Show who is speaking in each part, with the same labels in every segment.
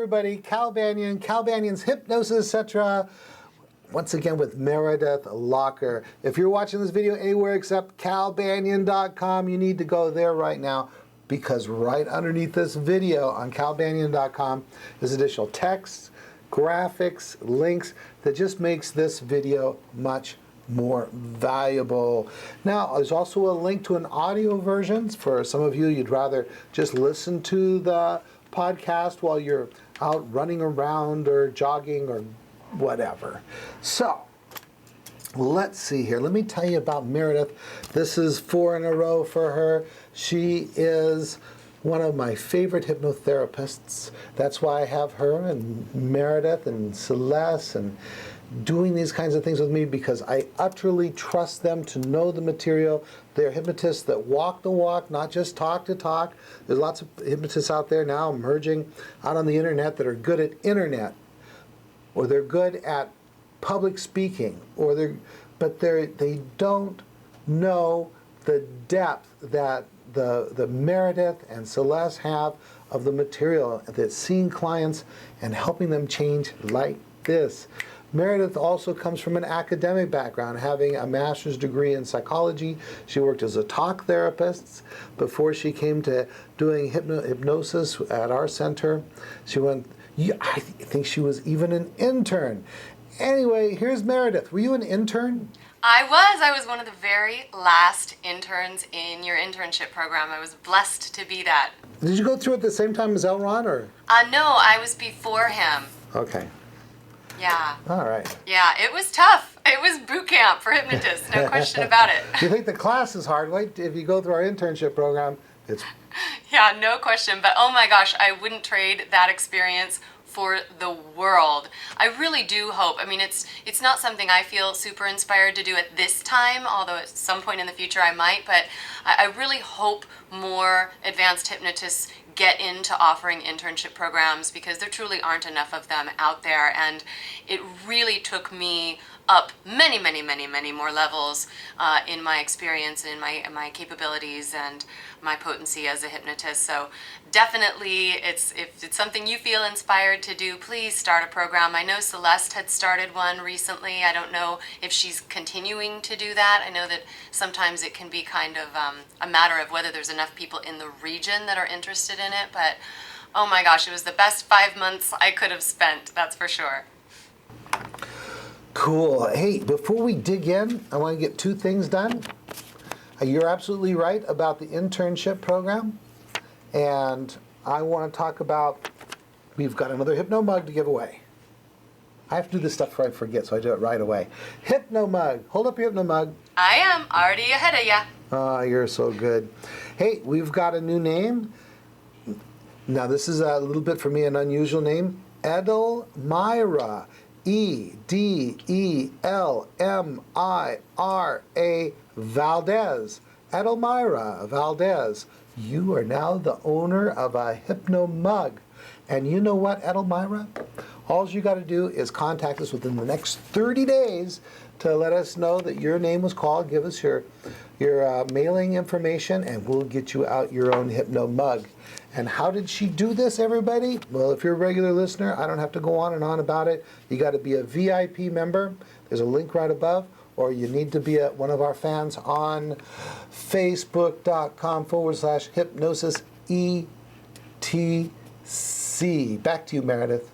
Speaker 1: everybody, Cal Banyan, Cal Banyan's Hypnosis, etc. Once again with Meredith Locker. If you're watching this video anywhere except calbanyan.com, you need to go there right now, because right underneath this video on calbanyan.com is additional text, graphics, links that just makes this video much more valuable. Now, there's also a link to an audio version. For some of you, you'd rather just listen to the podcast while you're out running around or jogging or whatever. So, let's see here. Let me tell you about Meredith. This is 4 in a row for her. She is one of my favorite hypnotherapists. That's why I have her and Meredith and Celeste and doing these kinds of things with me, because I utterly trust them to know the material. They're hypnotists that walk the walk, not just talk the talk. There's lots of hypnotists out there now emerging out on the internet that are good at internet, or they're good at public speaking, but they don't know the depth that the Meredith and Celeste have of the material, that's seeing clients and helping them change like this. Meredith also comes from an academic background, having a master's degree in psychology. She worked as a talk therapist before she came to doing hypnosis at our center. I think she was even an intern. Anyway, here's Meredith. Were you an intern?
Speaker 2: I was one of the very last interns in your internship program. I was blessed to be that.
Speaker 1: Did you go through at the same time as Elron, or?
Speaker 2: No, I was before him.
Speaker 1: Okay.
Speaker 2: Yeah.
Speaker 1: All right.
Speaker 2: Yeah, it was tough. It was boot camp for hypnotists, no question about it.
Speaker 1: You think the class is hard? Wait, if you go through our internship program, it's...
Speaker 2: Yeah, no question. But oh my gosh, I wouldn't trade that experience for the world. I really do hope. I mean, it's not something I feel super inspired to do at this time, although at some point in the future I might, but I really hope more advanced hypnotists get into offering internship programs, because there truly aren't enough of them out there, and it really took me up many more levels in my experience, in my capabilities, and my potency as a hypnotist. So definitely, if it's something you feel inspired to do, please start a program. I know Celeste had started one recently. I don't know if she's continuing to do that. I know that sometimes it can be kind of a matter of whether there's enough people in the region that are interested in it, but oh my gosh, it was the best 5 months I could have spent, that's for sure.
Speaker 1: Cool. Hey, before we dig in, I want to get 2 things done. You're absolutely right about the internship program. And I want to talk about, we've got another Hypno Mug to give away. I have to do this stuff before I forget, so I do it right away. Hypno Mug. Hold up your Hypno Mug.
Speaker 2: I am already ahead of ya.
Speaker 1: Oh, you're so good. Hey, we've got a new name. Now, this is a little bit for me an unusual name. Edelmira. Edelmira Valdez. Edelmira Valdez. You are now the owner of a Hypno Mug. And you know what, Edelmira? All you got to do is contact us within the next 30 days to let us know that your name was called. Give us your mailing information, and we'll get you out your own Hypno Mug. And how did she do this, everybody? Well, if you're a regular listener, I don't have to go on and on about it. You got to be a VIP member. There's a link right above. Or you need to be one of our fans on Facebook.com/hypnosis ETC. Back to you, Meredith.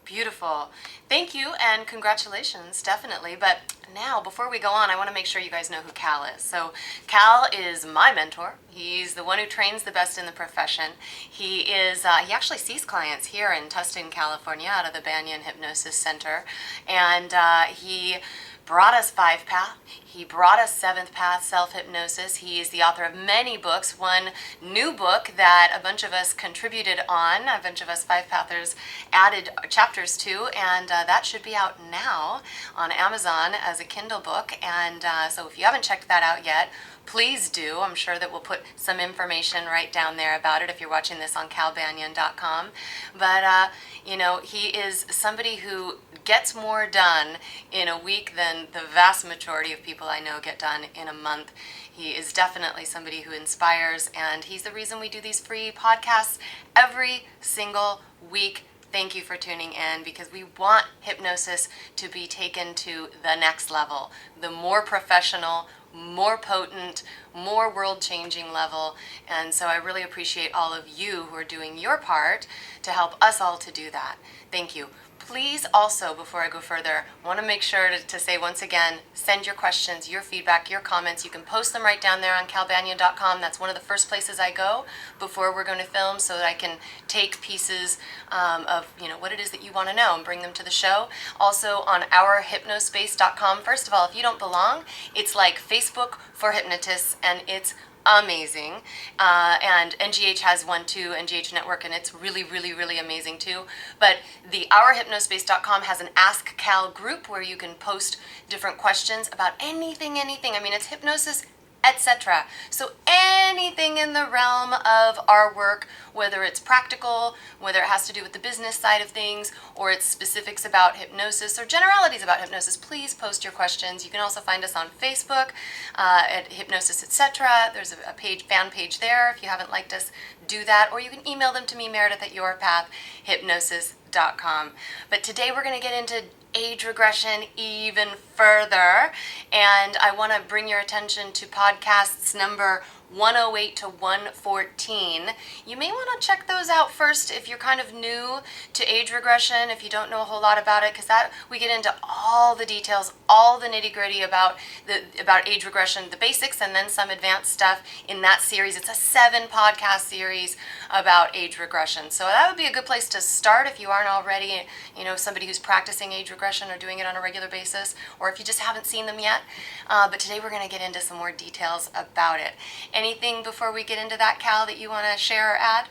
Speaker 2: Beautiful. Thank you and congratulations, definitely. But now, before we go on, I want to make sure you guys know who Cal is. So Cal is my mentor. He's the one who trains the best in the profession. He actually sees clients here in Tustin, California, out of the Banyan Hypnosis Center. And he brought us 5 Path. He brought us 7th Path, Self-Hypnosis. He is the author of many books. One new book that a bunch of us contributed on, a bunch of us 5 Pathers added chapters to, and that should be out now on Amazon as a Kindle book. And so if you haven't checked that out yet, please do. I'm sure that we'll put some information right down there about it if you're watching this on calbanyan.com. But, he is somebody who gets more done in a week than the vast majority of people I know get done in a month. He is definitely somebody who inspires, and he's the reason we do these free podcasts every single week thank you for tuning in, because we want hypnosis to be taken to the next level, the more professional, more potent, more world-changing level. And so I really appreciate all of you who are doing your part to help us all to do that. Thank you. Please also, before I go further, I want to make sure to say once again, send your questions, your feedback, your comments. You can post them right down there on calbanyan.com. That's one of the first places I go before we're going to film, so that I can take pieces of what it is that you want to know and bring them to the show. Also on ourhypnospace.com. First of all, if you don't belong, it's like Facebook for hypnotists, and it's amazing. And NGH has one too, NGH Network, and it's really, really, really amazing too. But the ourhypnospace.com has an Ask Cal group where you can post different questions about anything. I mean, it's hypnosis, etc. So anything in the realm of our work, whether it's practical, whether it has to do with the business side of things, or it's specifics about hypnosis or generalities about hypnosis, please post your questions. You can also find us on Facebook at Hypnosis, etc. There's a fan page there. If you haven't liked us, do that. Or you can email them to me, Meredith at yourpathhypnosis.com. But today we're going to get into age regression even further, and I want to bring your attention to podcasts number 108 to 114. You may want to check those out first if you're kind of new to age regression, if you don't know a whole lot about it, because that we get into all the details, all the nitty-gritty about age regression, the basics, and then some advanced stuff in that series. It's a 7-podcast series about age regression. So that would be a good place to start if you aren't already, somebody who's practicing age regression or doing it on a regular basis, or if you just haven't seen them yet. But today we're going to get into some more details about it. Anything before we get into that, Cal, that you want to share or add?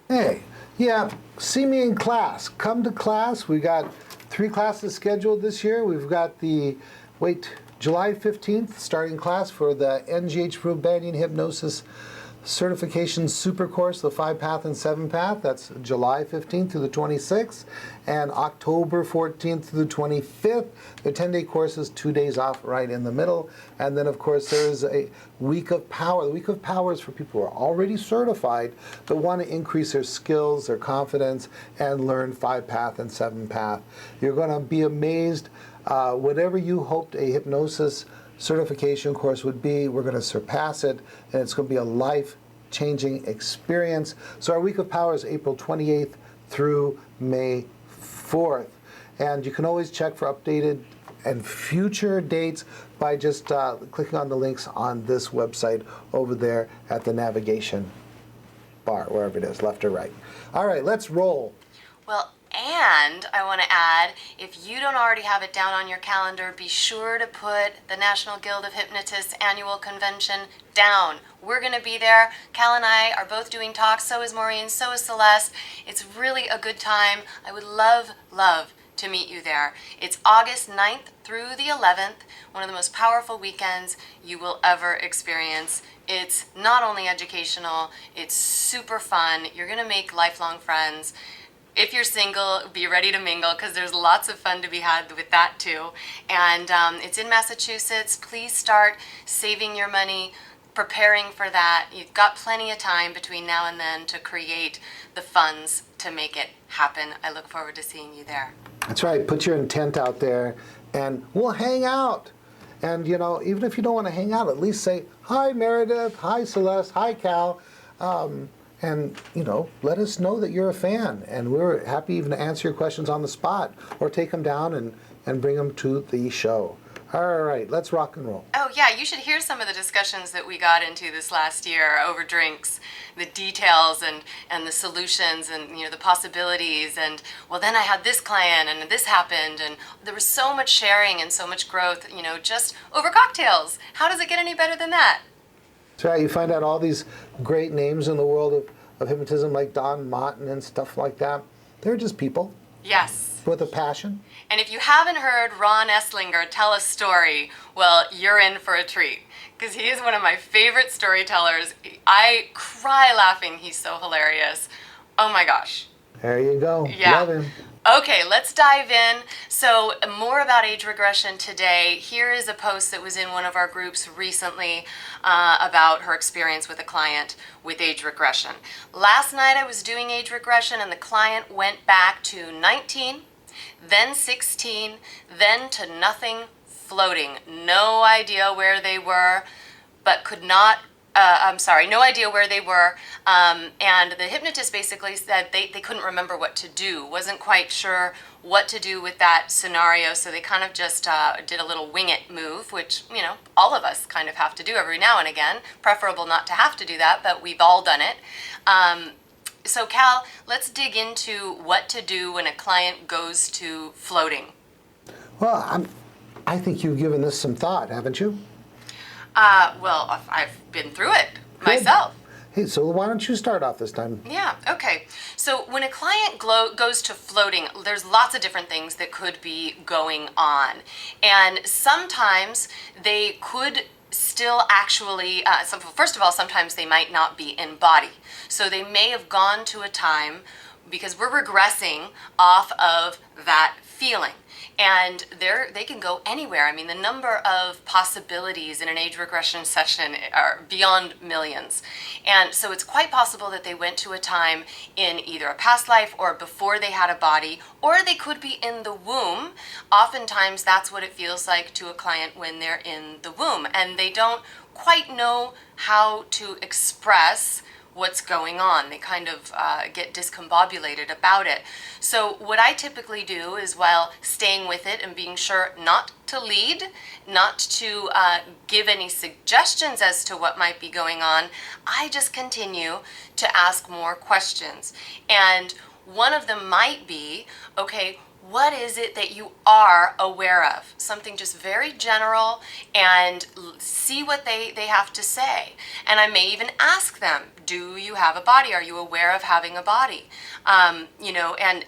Speaker 1: Hey, yeah, see me in class. Come to class. We got 3 classes scheduled this year. We've got July 15th starting class for the NGH Banyan Hypnosis Certification Super Course, the 5-path and 7-path. That's July 15th through the 26th, and October 14th through the 25th. The 10-day course is 2 days off right in the middle. And then, of course, there is a Week of Power. The Week of Power is for people who are already certified but want to increase their skills, their confidence, and learn 5-path and 7-path. You're going to be amazed. Whatever you hoped a hypnosis certification course would be, we're going to surpass it, and it's going to be a life-changing experience. So our Week of Power is April 28th through May 4th. And you can always check for updated and future dates by just clicking on the links on this website over there at the navigation bar, wherever it is, left or right. All right, let's roll.
Speaker 2: Well, and I want to add, if you don't already have it down on your calendar, be sure to put the National Guild of Hypnotists Annual Convention down. We're going to be there. Cal and I are both doing talks. So is Maureen. So is Celeste. It's really a good time. I would love to meet you there. It's August 9th through the 11th, one of the most powerful weekends you will ever experience. It's not only educational, it's super fun. You're going to make lifelong friends. If you're single, be ready to mingle, because there's lots of fun to be had with that too. And it's in Massachusetts. Please start saving your money, preparing for that. You've got plenty of time between now and then to create the funds to make it happen. I look forward to seeing you there.
Speaker 1: That's right. Put your intent out there, and we'll hang out. And, even if you don't want to hang out, at least say, hi, Meredith, hi, Celeste, hi, Cal. And, let us know that you're a fan. And we're happy even to answer your questions on the spot or take them down and bring them to the show. All right, let's rock and roll.
Speaker 2: Oh, yeah, you should hear some of the discussions that we got into this last year over drinks, the details and the solutions and, the possibilities. And, well, then I had this client and this happened. And there was so much sharing and so much growth, just over cocktails. How does it get any better than that?
Speaker 1: That's right. You find out all these great names in the world of hypnotism, like Don Martin and stuff like that. They're just people.
Speaker 2: Yes.
Speaker 1: With a passion.
Speaker 2: And if you haven't heard Ron Esslinger tell a story, well, you're in for a treat, because he is one of my favorite storytellers. I cry laughing. He's so hilarious. Oh my gosh.
Speaker 1: There you go.
Speaker 2: Yeah.
Speaker 1: Love him.
Speaker 2: Okay, let's dive in. So, more about age regression today. Here is a post that was in one of our groups recently about her experience with a client with age regression. Last night I was doing age regression, and the client went back to 19, then 16, then to nothing, floating. No idea where they were, but could not. No idea where they were. And the hypnotist basically said they couldn't remember what to do, wasn't quite sure what to do with that scenario. So they kind of just did a little wing it move, which, all of us kind of have to do every now and again. Preferable not to have to do that, but we've all done it. So Cal, let's dig into what to do when a client goes to floating.
Speaker 1: Well, I think you've given this some thought, haven't you?
Speaker 2: Well, I've been through it myself.
Speaker 1: Hey, so why don't you start off this time?
Speaker 2: Yeah, okay. So when a client goes to floating, there's lots of different things that could be going on. And sometimes they could still actually, first of all, sometimes they might not be in body. So they may have gone to a time, because we're regressing off of that feeling. And they can go anywhere. I mean, the number of possibilities in an age regression session are beyond millions. And so it's quite possible that they went to a time in either a past life or before they had a body, or they could be in the womb. Oftentimes that's what it feels like to a client when they're in the womb, and they don't quite know how to express what's going on. They kind of get discombobulated about it. So what I typically do is, while staying with it and being sure not to lead, not to give any suggestions as to what might be going on, I just continue to ask more questions. And one of them might be, okay, what is it that you are aware of? Something just very general, and see what they have to say. And I may even ask them, do you have a body? Are you aware of having a body? And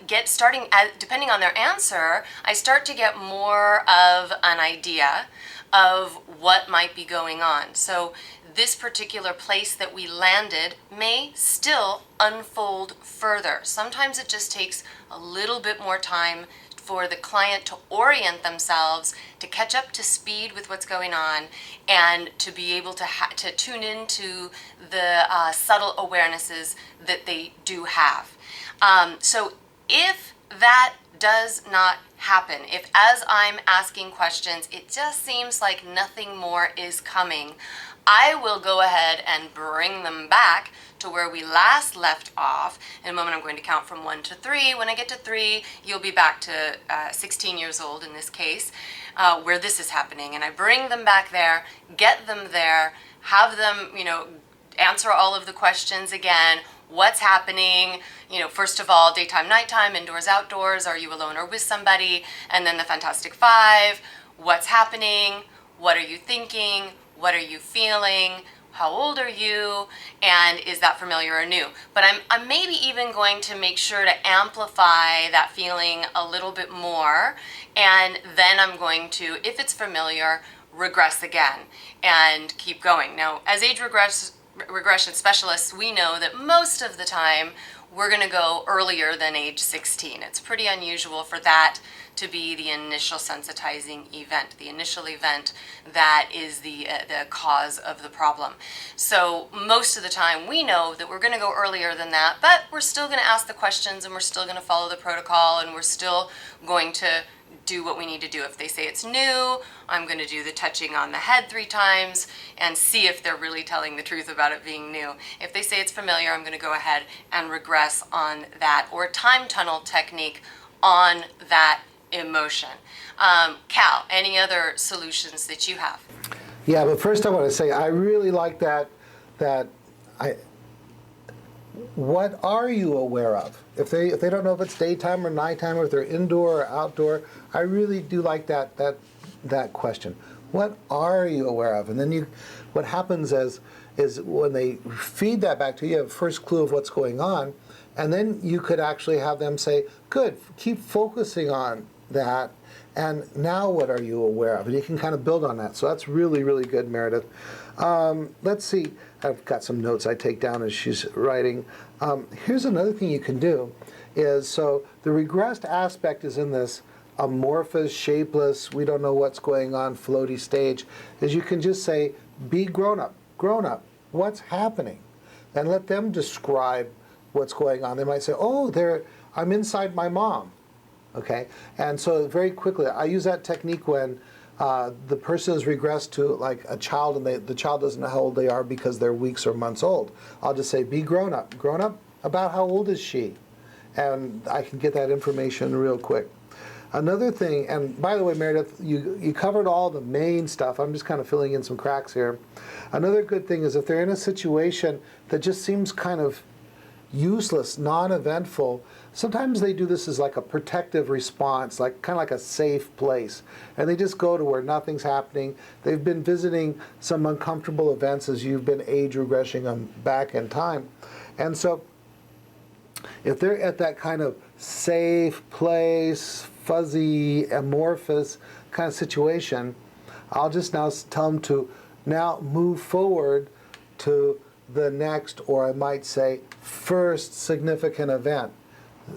Speaker 2: depending on their answer, I start to get more of an idea of what might be going on. So this particular place that we landed may still unfold further. Sometimes it just takes a little bit more time for the client to orient themselves, to catch up to speed with what's going on, and to be able to tune into the subtle awarenesses that they do have. So if that does not happen, if as I'm asking questions, it just seems like nothing more is coming, I will go ahead and bring them back to where we last left off. In a moment, I'm going to count from 1 to 3. When I get to 3, you'll be back to 16 years old in this case, where this is happening. And I bring them back there, get them there, have them, answer all of the questions again. What's happening? First of all, daytime, nighttime, indoors, outdoors, are you alone or with somebody? And then the Fantastic Five. What's happening? What are you thinking? What are you feeling? How old are you? And is that familiar or new? But I'm maybe even going to make sure to amplify that feeling a little bit more. And then I'm going to, if it's familiar, regress again and keep going. Now, as age regression specialists, we know that most of the time we're going to go earlier than age 16. It's pretty unusual for that to be the initial sensitizing event, the initial event that is the cause of the problem. So most of the time we know that we're going to go earlier than that, but we're still going to ask the questions, and we're still going to follow the protocol, and we're still going to do what we need to do. If they say it's new, I'm going to do the touching on the head 3 times and see if they're really telling the truth about it being new. If they say it's familiar, I'm going to go ahead and regress on that, or time tunnel technique on that emotion. Cal, any other solutions that you have?
Speaker 1: Yeah, but first I want to say I really like that what are you aware of? If they don't know if it's daytime or nighttime, or if they're indoor or outdoor, I really do like that question. What are you aware of? And then what happens is when they feed that back to you, you have a first clue of what's going on, and then you could actually have them say, good, keep focusing on that, and now what are you aware of? And you can kind of build on that. So that's really, really good, Meredith. Let's see. I've got some notes I take down as she's writing. Here's another thing you can do is, so the regressed aspect is in this amorphous, shapeless, we don't know what's going on, floaty stage, is you can just say, be grown up, what's happening? And let them describe what's going on. They might say, oh, I'm inside my mom. Okay, and so very quickly, I use that technique when the person is regressed to like a child, and the child doesn't know how old they are because they're weeks or months old. I'll just say, be grown up. Grown up? About how old is she? And I can get that information real quick. Another thing, and by the way, Meredith, you covered all the main stuff. I'm just kind of filling in some cracks here. Another good thing is if they're in a situation that just seems kind of useless, non-eventful, sometimes they do this as like a protective response, like kind of like a safe place. And they just go to where nothing's happening. They've been visiting some uncomfortable events as you've been age regressing them back in time. And so if they're at that kind of safe place, fuzzy, amorphous kind of situation, I'll just now tell them to now move forward to the next, or I might say, first significant event.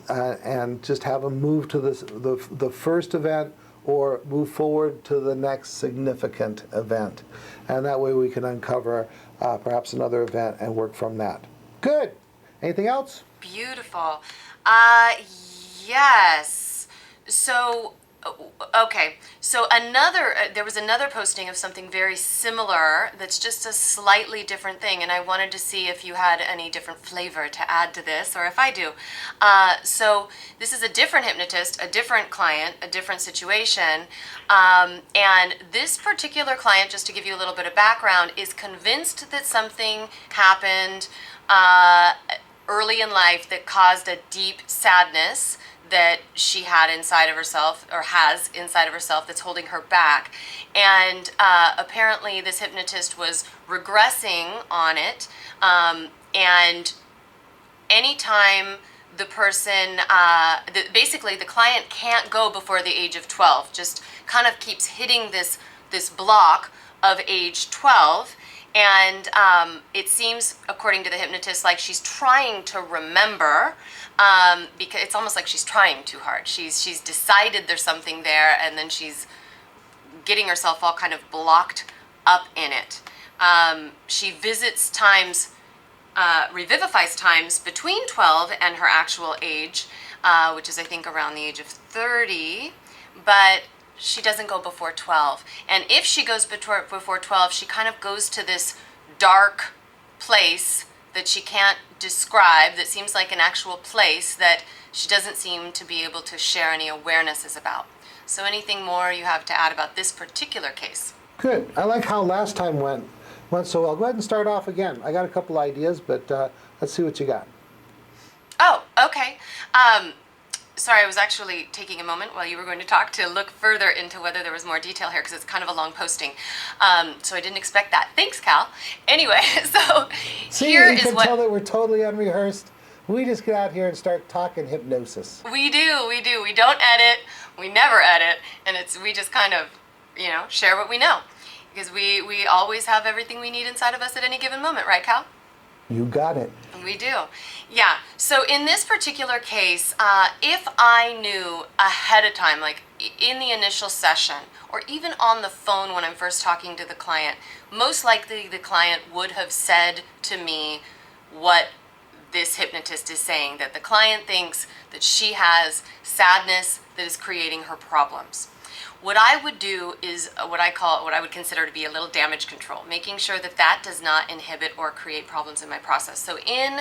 Speaker 1: And just have them move to the first event or move forward to the next significant event. And that way we can uncover perhaps another event and work from that. Good. Anything else?
Speaker 2: Beautiful. Yes. So, okay. So there was another posting of something very similar that's just a slightly different thing, and I wanted to see if you had any different flavor to add to this, or if I do. So this is a different hypnotist, a different client, a different situation, and this particular client, just to give you a little bit of background, is convinced that something happened early in life that caused a deep sadness that she had inside of herself, or has inside of herself, that's holding her back. And apparently this hypnotist was regressing on it, and anytime the person, basically the client can't go before the age of 12, just kind of keeps hitting this block of age 12. And it seems, according to the hypnotist, like she's trying to remember, because it's almost like she's trying too hard. She's decided there's something there, and then she's getting herself all kind of blocked up in it. She visits times, revivifies times between 12 and her actual age, which is I think around the age of 30, but she doesn't go before 12. And if she goes before 12, she kind of goes to this dark place that she can't describe, that seems like an actual place that she doesn't seem to be able to share any awarenesses about. So anything more you have to add about this particular case?
Speaker 1: Good. I like how last time went so well. Go ahead and start off again. I got a couple ideas, but let's see what you got.
Speaker 2: Oh, okay. Sorry, I was actually taking a moment while you were going to talk to look further into whether there was more detail here, because it's kind of a long posting. So I didn't expect that. Thanks, Cal. Anyway, so
Speaker 1: See,
Speaker 2: here
Speaker 1: you
Speaker 2: is
Speaker 1: can
Speaker 2: what...
Speaker 1: tell that we're totally unrehearsed. We just get out here and start talking hypnosis.
Speaker 2: We do. We don't edit. We never edit. And we just kind of, share what we know. Because we always have everything we need inside of us at any given moment, right, Cal?
Speaker 1: You got it.
Speaker 2: We do. Yeah. So in this particular case, if I knew ahead of time, like in the initial session, or even on the phone when I'm first talking to the client, most likely the client would have said to me what this hypnotist is saying, that the client thinks that she has sadness that is creating her problems. What I would do is what I would consider to be a little damage control, making sure that that does not inhibit or create problems in my process. So in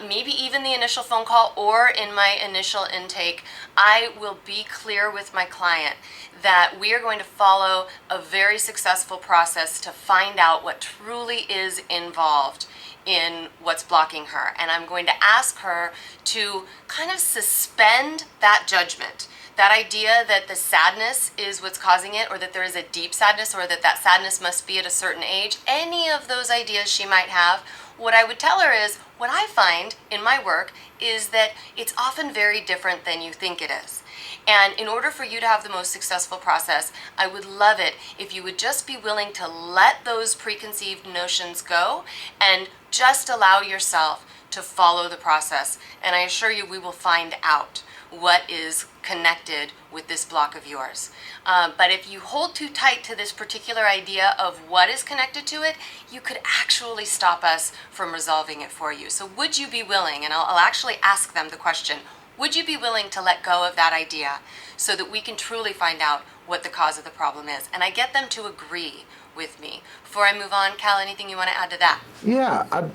Speaker 2: maybe even the initial phone call or in my initial intake, I will be clear with my client that we are going to follow a very successful process to find out what truly is involved in what's blocking her. And I'm going to ask her to kind of suspend that judgment. That idea that the sadness is what's causing it, or that there is a deep sadness, or that sadness must be at a certain age, any of those ideas she might have, what I would tell her is, what I find in my work is that it's often very different than you think it is. And in order for you to have the most successful process, I would love it if you would just be willing to let those preconceived notions go and just allow yourself to follow the process. And I assure you, we will find out what is connected with this block of yours. But if you hold too tight to this particular idea of what is connected to it, you could actually stop us from resolving it for you. So would you be willing, and I'll actually ask them the question, would you be willing to let go of that idea so that we can truly find out what the cause of the problem is? And I get them to agree with me. Before I move on, Cal, anything you want to add to that?
Speaker 1: Yeah,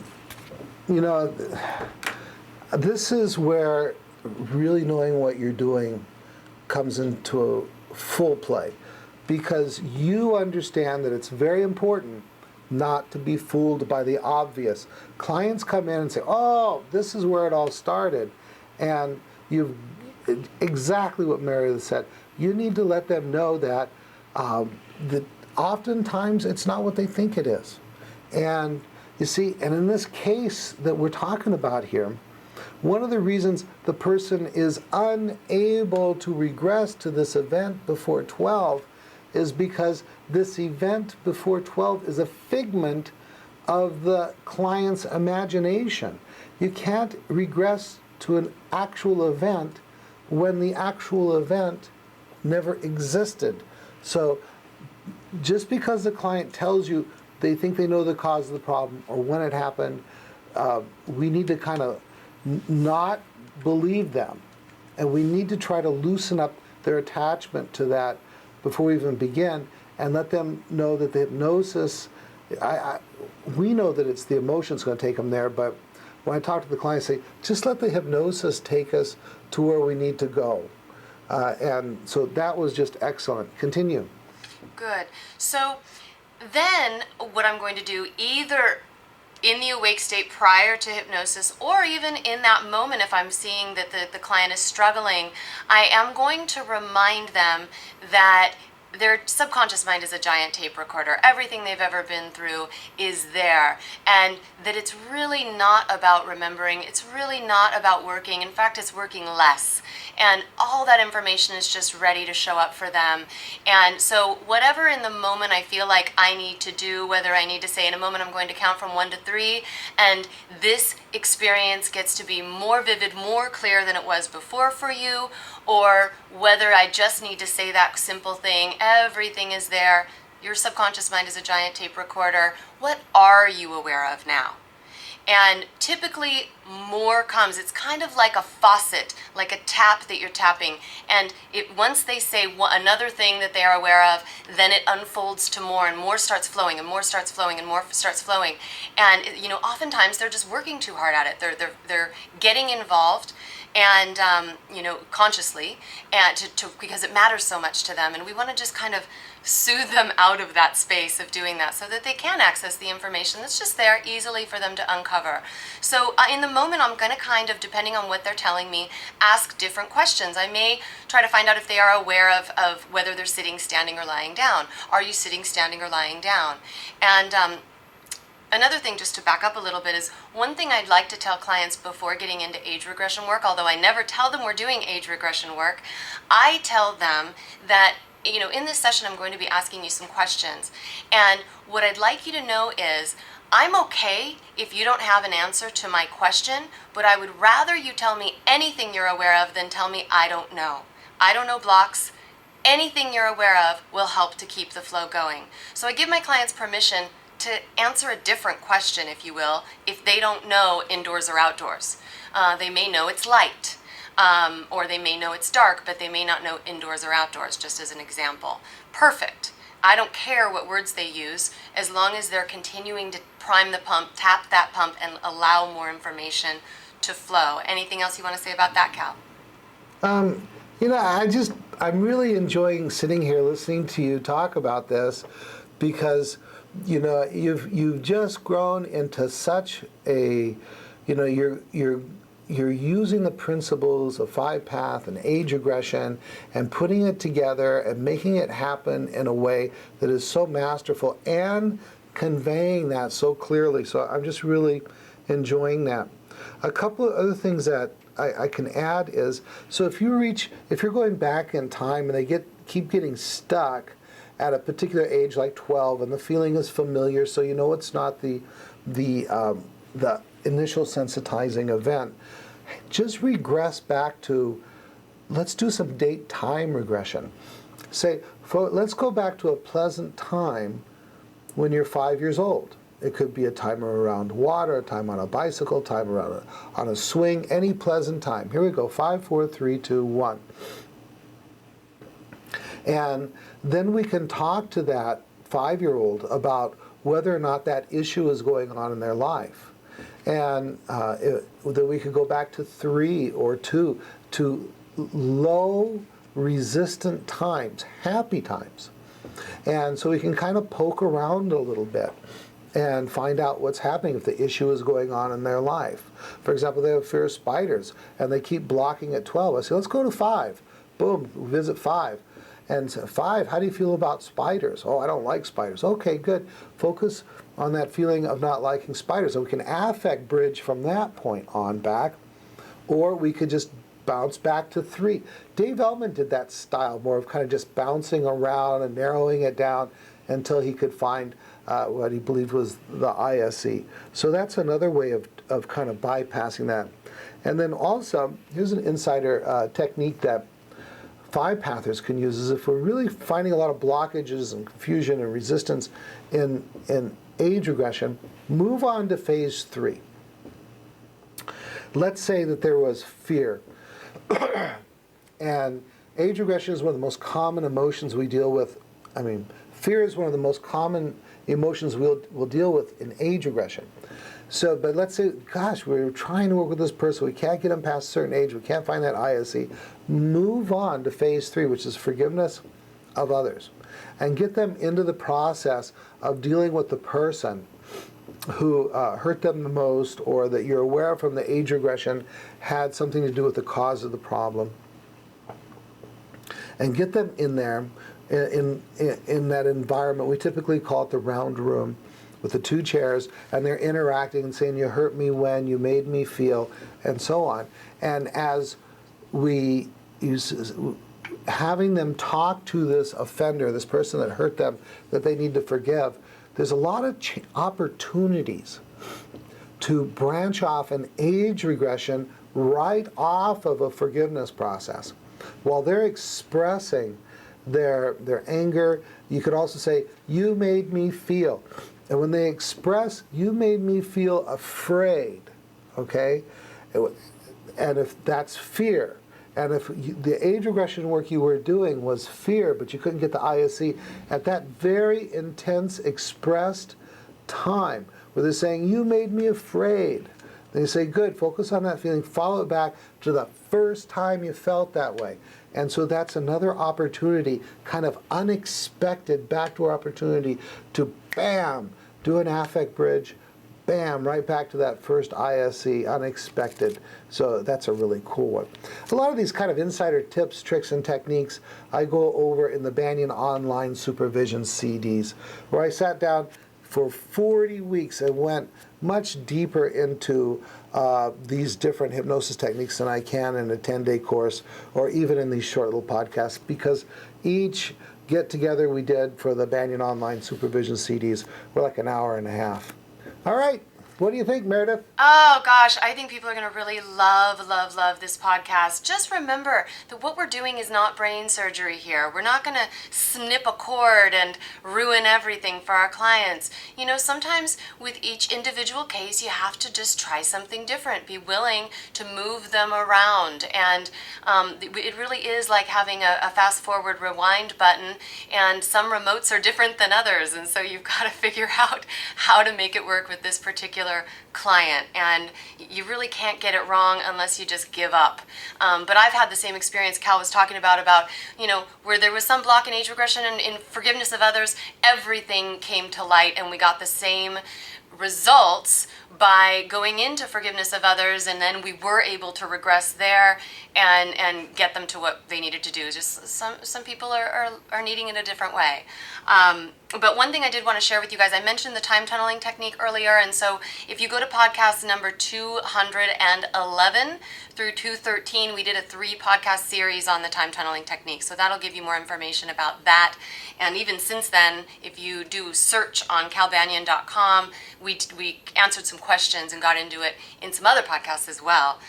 Speaker 1: you know, this is where really knowing what you're doing comes into full play, because you understand that it's very important not to be fooled by the obvious. Clients come in and say, oh, this is where it all started. And you've exactly what Meredith said. You need to let them know that that oftentimes it's not what they think it is. And you see, and in this case that we're talking about here, one of the reasons the person is unable to regress to this event before 12 is because this event before 12 is a figment of the client's imagination. You can't regress to an actual event when the actual event never existed. So just because the client tells you they think they know the cause of the problem or when it happened, we need to kind of not believe them. And we need to try to loosen up their attachment to that before we even begin and let them know that the hypnosis, we know that it's the emotions going to take them there, but when I talk to the client, I say, just let the hypnosis take us to where we need to go. And so that was just excellent. Continue.
Speaker 2: Good. So then what I'm going to do, either in the awake state prior to hypnosis or even in that moment, if I'm seeing that the client is struggling, I am going to remind them that their subconscious mind is a giant tape recorder. Everything they've ever been through is there, and that it's really not about remembering. It's really not about working. In fact, it's working less. And all that information is just ready to show up for them. And so whatever in the moment I feel like I need to do, whether I need to say in a moment I'm going to count from 1 to 3, and this experience gets to be more vivid, more clear than it was before for you, or whether I just need to say that simple thing, everything is there, your subconscious mind is a giant tape recorder, what are you aware of now? And typically more comes. It's kind of like a faucet, like a tap that you're tapping. And once they say another thing that they are aware of, then it unfolds to more, and more starts flowing, and more starts flowing, and more starts flowing. And oftentimes they're just working too hard at it. They're getting involved, and consciously, and because it matters so much to them. And we want to just kind of soothe them out of that space of doing that so that they can access the information that's just there easily for them to uncover. So in the moment, I'm going to kind of, depending on what they're telling me, ask different questions. I may try to find out if they are aware of whether they're sitting, standing, or lying down. Are you sitting, standing, or lying down? And another thing, just to back up a little bit, is one thing I'd like to tell clients before getting into age regression work, although I never tell them we're doing age regression work, I tell them that in this session, I'm going to be asking you some questions. And what I'd like you to know is, I'm okay if you don't have an answer to my question, but I would rather you tell me anything you're aware of than tell me I don't know. I don't know blocks. Anything you're aware of will help to keep the flow going. So I give my clients permission to answer a different question, if you will, if they don't know indoors or outdoors. They may know it's light. Or they may know it's dark, but they may not know indoors or outdoors, just as an example. Perfect. I don't care what words they use, as long as they're continuing to prime the pump, tap that pump, and allow more information to flow. Anything else you want to say about that, Cal?
Speaker 1: I'm really enjoying sitting here listening to you talk about this, because you've just grown into such a, you're using the principles of 5-path and age regression and putting it together and making it happen in a way that is so masterful and conveying that so clearly. So I'm just really enjoying that. A couple of other things that I can add is, so if you're going back in time and they keep getting stuck at a particular age like 12, and the feeling is familiar, so you know it's not the initial sensitizing event, just regress back to, let's do some date-time regression. Say, let's go back to a pleasant time when you're 5 years old. It could be a time around water, a time on a bicycle, time on a swing, any pleasant time. Here we go, 5, 4, 3, 2, 1. And then we can talk to that 5-year-old about whether or not that issue is going on in their life. And that we could go back to 3 or 2 to low resistant times, happy times. And so we can kind of poke around a little bit and find out what's happening if the issue is going on in their life. For example, they have fear of spiders and they keep blocking at 12. I say, let's go to 5. Boom, visit 5. And 5, how do you feel about spiders? Oh, I don't like spiders. Okay, good. Focus on that feeling of not liking spiders. So we can affect bridge from that point on back, or we could just bounce back to 3. Dave Ellman did that style, more of kind of just bouncing around and narrowing it down until he could find what he believed was the ISE. So that's another way of kind of bypassing that. And then also, here's an insider technique that 5-pathers can use, is if we're really finding a lot of blockages and confusion and resistance in age regression, move on to phase 3. Let's say that there was fear. And age regression is one of the most common emotions we deal with. I mean, fear is one of the most common emotions we'll deal with in age regression. So, but let's say, gosh, we're trying to work with this person, we can't get them past a certain age, we can't find that ISE. Move on to phase 3, which is forgiveness of others. And get them into the process of dealing with the person who hurt them the most, or that you're aware from the age regression had something to do with the cause of the problem. And get them in there, in that environment. We typically call it the round room, with the 2 chairs, and they're interacting and saying, you hurt me when, you made me feel, and so on. And as we having them talk to this offender, this person that hurt them, that they need to forgive, there's a lot of opportunities to branch off an age regression right off of a forgiveness process. While they're expressing their anger, you could also say, you made me feel. And when they express, you made me feel afraid, okay? And if that's fear, and if the age regression work you were doing was fear, but you couldn't get the ISE, at that very intense expressed time, where they're saying, you made me afraid, then you say, good, focus on that feeling, follow it back to the first time you felt that way. And so that's another opportunity, kind of unexpected backdoor opportunity to, bam, do an affect bridge, bam, right back to that first ISE, unexpected. So that's a really cool one. A lot of these kind of insider tips, tricks, and techniques I go over in the Banyan Online Supervision CDs, where I sat down for 40 weeks and went much deeper into these different hypnosis techniques than I can in a 10-day course, or even in these short little podcasts, because each get-together we did for the Banyan Online Supervision CDs were like an hour and a half. All right, what do you think, Meredith?
Speaker 2: Oh gosh, I think people are going to really love this podcast. Just remember that what we're doing is not brain surgery here. We're not going to snip a cord and ruin everything for our clients. You know, sometimes with each individual case, you have to just try something different. Be willing to move them around. And it really is like having a fast forward rewind button, and some remotes are different than others. And so you've got to figure out how to make it work with this particular client, and you really can't get it wrong unless you just give up. But I've had the same experience Cal was talking about, you know, where there was some block in age regression and in forgiveness of others, everything came to light, and we got the same results by going into forgiveness of others, and then we were able to regress there and get them to what they needed to do. Just some people are needing it a different way. But one thing I did want to share with you guys, I mentioned the time tunneling technique earlier, and so if you go to podcast number 211 through 213, we did a 3-podcast series on the time tunneling technique, so that'll give you more information about that. And even since then, if you do search on calbanyan.com, we answered some questions and got into it in some other podcasts as well,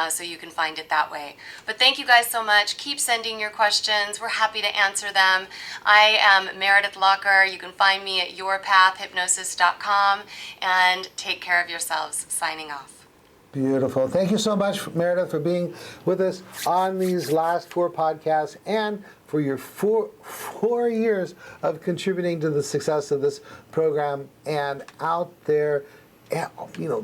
Speaker 2: so you can find it that way. But thank you guys so much. Keep sending your questions. We're happy to answer them. I am Meredith Locker. You can find me at yourpathhypnosis.com, and take care of yourselves. Signing off.
Speaker 1: Beautiful. Thank you so much, Meredith, for being with us on these last 4 podcasts and for your four years of contributing to the success of this program and out there,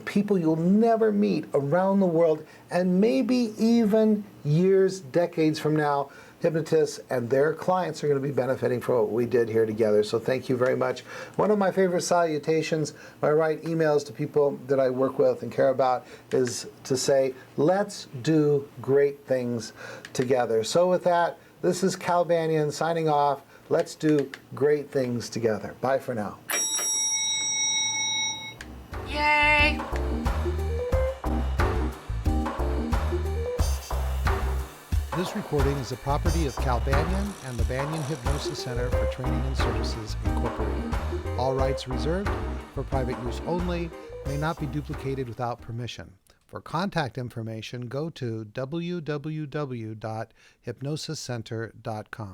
Speaker 1: people you'll never meet around the world, and maybe even years, decades from now, hypnotists and their clients are going to be benefiting from what we did here together. So thank you very much. One of my favorite salutations when I write emails to people that I work with and care about is to say, let's do great things together. So with that, this is Cal Banyan signing off. Let's do great things together. Bye for now.
Speaker 2: Yay!
Speaker 3: This recording is the property of Cal Banyan and the Banyan Hypnosis Center for Training and Services, Incorporated. All rights reserved, for private use only, may not be duplicated without permission. For contact information, go to www.hypnosiscenter.com.